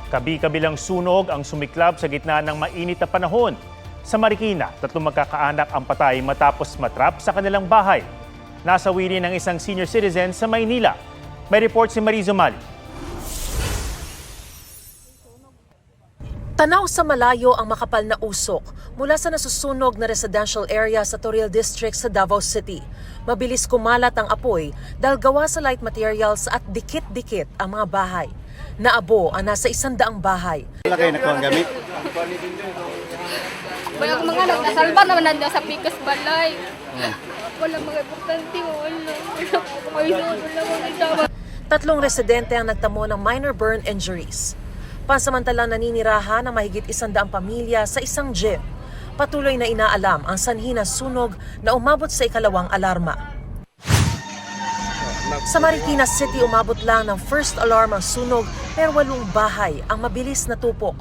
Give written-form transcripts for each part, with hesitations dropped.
Kabi-kabilang sunog ang sumiklab sa gitna ng mainit na panahon. Sa Marikina, 3 magkakaanak ang patay matapos matrap sa kanilang bahay. Nasawi rin ng isang senior citizen sa Maynila. May report si Mariz Umali. Tanaw sa malayo ang makapal na usok mula sa nasusunog na residential area sa Toril District sa Davao City. Mabilis kumalat ang apoy dahil gawa sa light materials at dikit-dikit ang mga bahay. Naabo ang nasa 100 bahay. Wala kayo nakuha ang gamit? Wala akong mga nagkasalba naman nandiyan sa Pikas Balay. Wala mga importante, wala. Wala. 3 residente ang nagtamo ng minor burn injuries. Pansamantalang naninirahan ng mahigit 100 pamilya sa isang gym. Patuloy na inaalam ang sanhi ng sunog na umabot sa ikalawang alarma. Sa Marikina City, umabot lang ng first alarm ang sunog pero 8 bahay ang mabilis na tupok.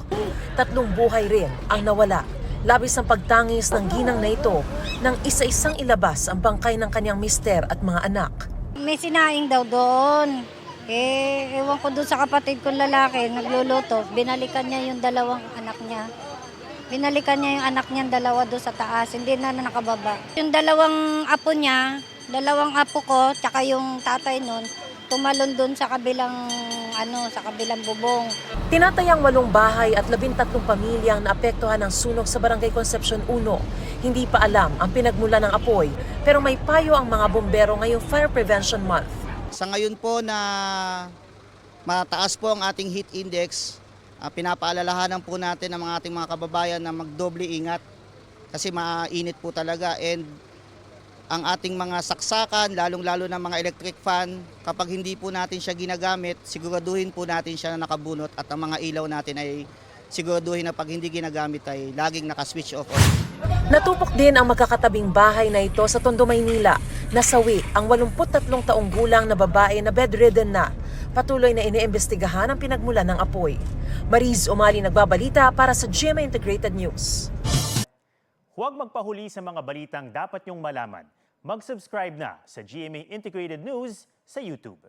3 buhay rin ang nawala. Labis ang pagtangis ng ginang na ito nang isa-isang ilabas ang bangkay ng kanyang mister at mga anak. May sinaing daw doon. Ewan ko doon sa kapatid kong lalaki, nagluluto. Binalikan niya yung 2 anak niya. Binalikan niya yung anak niya 2 doon sa taas, hindi na nakababa. Yung 2 apo niya, 2 apo ko, tsaka yung tatay nun, tumalon doon sa kabilang, sa kabilang bubong. Tinatayang 8 bahay at 13 pamilyang naapektuhan ng sunog sa Barangay Concepcion 1. Hindi pa alam ang pinagmula ng apoy, pero may payo ang mga bombero ngayong Fire Prevention Month. Sa ngayon po na mataas po ang ating heat index, pinapaalalahanan po natin ang ating mga kababayan na magdoble ingat kasi mainit po talaga, and ang ating mga saksakan, lalong-lalo na mga electric fan, kapag hindi po natin siya ginagamit, siguraduhin po natin siya na nakabunot, at ang mga ilaw natin ay siguraduhin na pag hindi ginagamit ay laging naka-switch off. Natupok din ang magkakatabing bahay na ito sa Tondo, Maynila. Nasawi ang 83 taong gulang na babae na bedridden na. Patuloy na iniimbestigahan ang pinagmulan ng apoy. Mariz Umali nagbabalita para sa GMA Integrated News. Huwag magpahuli sa mga balitang dapat niyong malaman. Mag-subscribe na sa GMA Integrated News sa YouTube.